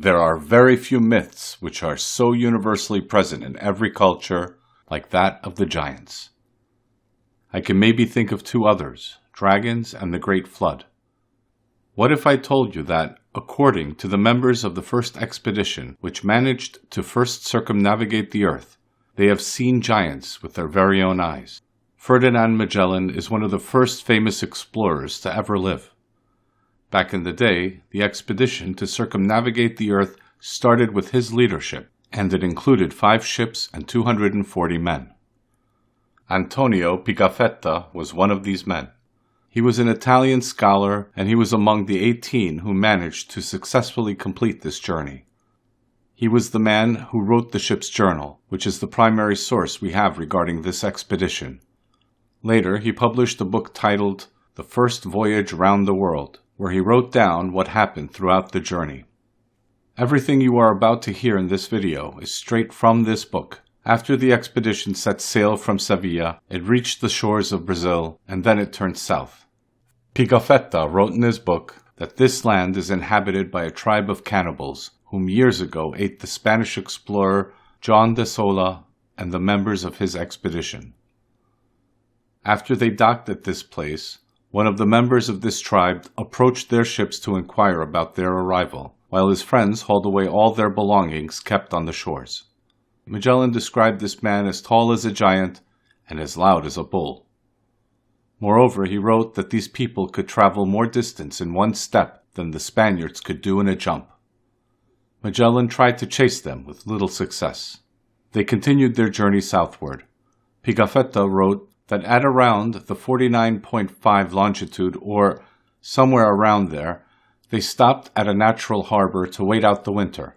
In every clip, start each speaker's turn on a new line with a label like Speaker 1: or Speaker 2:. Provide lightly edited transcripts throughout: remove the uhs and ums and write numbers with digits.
Speaker 1: There are very few myths which are so universally present in every culture like that of the giants. I can maybe think of two others, dragons and the Great Flood. What if I told you that, according to the members of the first expedition which managed to first circumnavigate the earth, they have seen giants with their very own eyes? Ferdinand Magellan is one of the first famous explorers to ever live. Back in the day, the expedition to circumnavigate the earth started with his leadership, and it included 5 ships and 240 men. Antonio Pigafetta was one of these men. He was an Italian scholar, and he was among the 18 who managed to successfully complete this journey. He was the man who wrote the ship's journal, which is the primary source we have regarding this expedition. Later, he published a book titled The First Voyage Round the World, where he wrote down what happened throughout the journey. Everything you are about to hear in this video is straight from this book. After the expedition set sail from Sevilla, it reached the shores of Brazil, and then it turned south. Pigafetta wrote in his book that this land is inhabited by a tribe of cannibals, whom years ago ate the Spanish explorer John de Sola and the members of his expedition. After they docked at this place, one of the members of this tribe approached their ships to inquire about their arrival, while his friends hauled away all their belongings kept on the shores. Magellan described this man as tall as a giant and as loud as a bull. Moreover, he wrote that these people could travel more distance in one step than the Spaniards could do in a jump. Magellan tried to chase them with little success. They continued their journey southward. Pigafetta wrote that at around the 49.5 longitude, or somewhere around there, they stopped at a natural harbor to wait out the winter.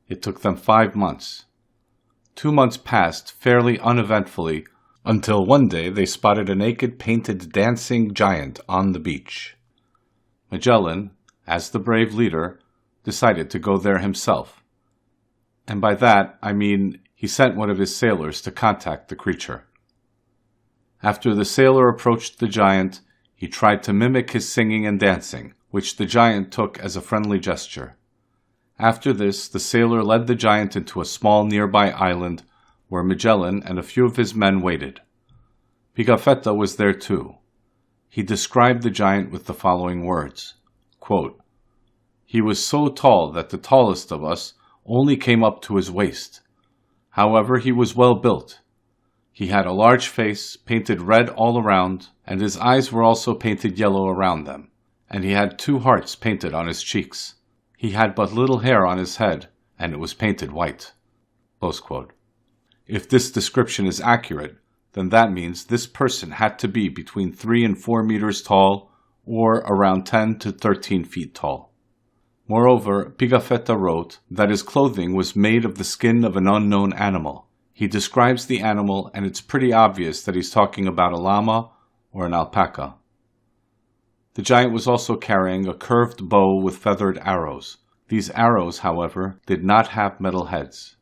Speaker 1: It took them 5 months. 2 months passed fairly uneventfully, until one day they spotted a naked, painted, dancing giant on the beach. Magellan, as the brave leader, decided to go there himself. And by that, I mean he sent one of his sailors to contact the creature. After the sailor approached the giant, he tried to mimic his singing and dancing, which the giant took as a friendly gesture. After this, the sailor led the giant into a small nearby island where Magellan and a few of his men waited. Pigafetta was there too. He described the giant with the following words, quote, "He was so tall that the tallest of us only came up to his waist. However, he was well built. He had a large face, painted red all around, and his eyes were also painted yellow around them, and he had 2 hearts painted on his cheeks. He had but little hair on his head, and it was painted white." Close quote. If this description is accurate, then that means this person had to be between 3 and 4 meters tall, or around 10 to 13 feet tall. Moreover, Pigafetta wrote that his clothing was made of the skin of an unknown animal. He describes the animal, and it's pretty obvious that he's talking about a llama or an alpaca. The giant was also carrying a curved bow with feathered arrows. These arrows, however, did not have metal heads.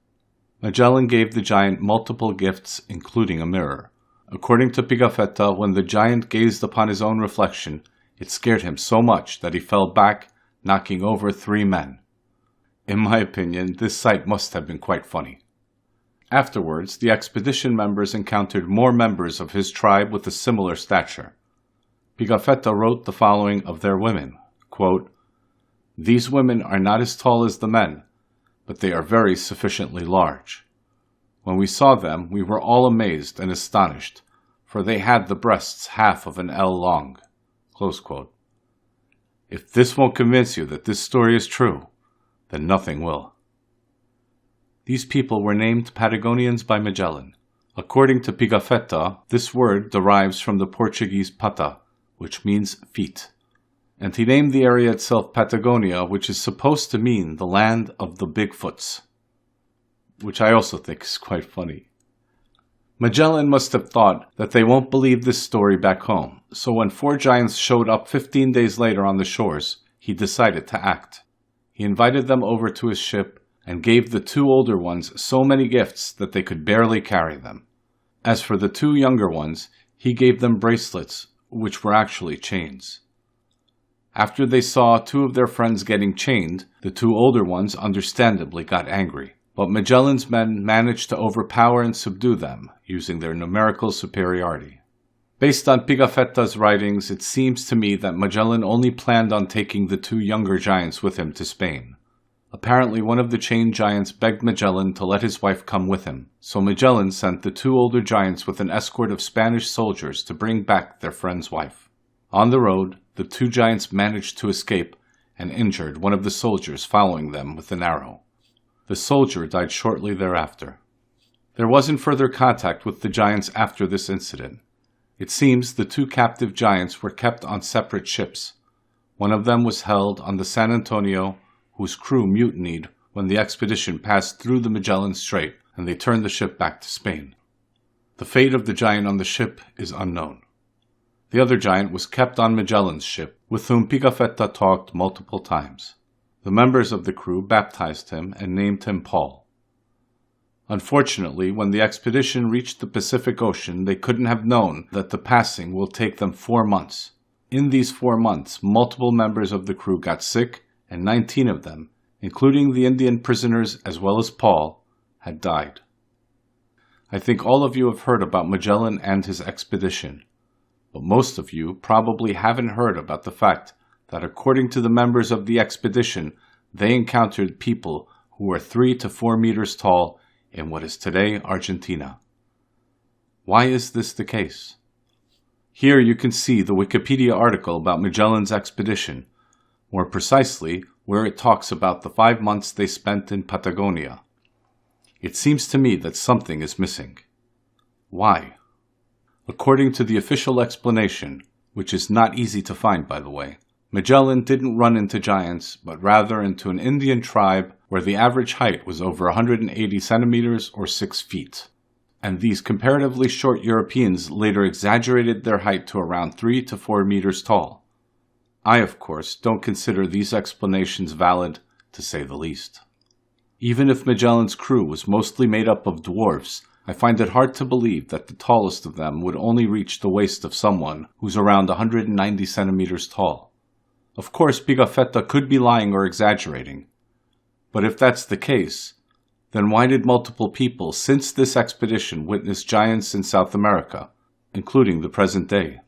Speaker 1: Magellan gave the giant multiple gifts, including a mirror. According to Pigafetta, when the giant gazed upon his own reflection, it scared him so much that he fell back, knocking over 3 men. In my opinion, this sight must have been quite funny. Afterwards, the expedition members encountered more members of his tribe with a similar stature. Pigafetta wrote the following of their women, quote, "These women are not as tall as the men, but they are very sufficiently large. When we saw them, we were all amazed and astonished, for they had the breasts half of an ell long." Close quote. If this won't convince you that this story is true, then nothing will. These people were named Patagonians by Magellan. According to Pigafetta, this word derives from the Portuguese pata, which means feet. And he named the area itself Patagonia, which is supposed to mean the land of the Bigfoots, which I also think is quite funny. Magellan must have thought that they won't believe this story back home, so when 4 giants showed up 15 days later on the shores, he decided to act. He invited them over to his ship and gave the 2 older ones so many gifts that they could barely carry them. As for the 2 younger ones, he gave them bracelets, which were actually chains. After they saw two of their friends getting chained, the two older ones understandably got angry. But Magellan's men managed to overpower and subdue them, using their numerical superiority. Based on Pigafetta's writings, it seems to me that Magellan only planned on taking the two younger giants with him to Spain. Apparently, one of the chained giants begged Magellan to let his wife come with him, so Magellan sent the two older giants with an escort of Spanish soldiers to bring back their friend's wife. On the road, the two giants managed to escape and injured one of the soldiers following them with an arrow. The soldier died shortly thereafter. There wasn't further contact with the giants after this incident. It seems the two captive giants were kept on separate ships. One of them was held on the San Antonio, whose crew mutinied when the expedition passed through the Magellan Strait and they turned the ship back to Spain. The fate of the giant on the ship is unknown. The other giant was kept on Magellan's ship, with whom Pigafetta talked multiple times. The members of the crew baptized him and named him Paul. Unfortunately, when the expedition reached the Pacific Ocean, they couldn't have known that the passing will take them 4 months. In these 4 months, multiple members of the crew got sick, and 19 of them, including the Indian prisoners as well as Paul, had died. I think all of you have heard about Magellan and his expedition, but most of you probably haven't heard about the fact that according to the members of the expedition, they encountered people who were 3 to 4 meters tall in what is today Argentina. Why is this the case? Here you can see the Wikipedia article about Magellan's expedition, more precisely, where it talks about the 5 months they spent in Patagonia. It seems to me that something is missing. Why? According to the official explanation, which is not easy to find by the way, Magellan didn't run into giants, but rather into an Indian tribe where the average height was over 180 centimeters or 6 feet. And these comparatively short Europeans later exaggerated their height to around 3 to 4 meters tall. I, of course, don't consider these explanations valid, to say the least. Even if Magellan's crew was mostly made up of dwarfs, I find it hard to believe that the tallest of them would only reach the waist of someone who's around 190 centimeters tall. Of course, Pigafetta could be lying or exaggerating. But if that's the case, then why did multiple people since this expedition witness giants in South America, including the present day?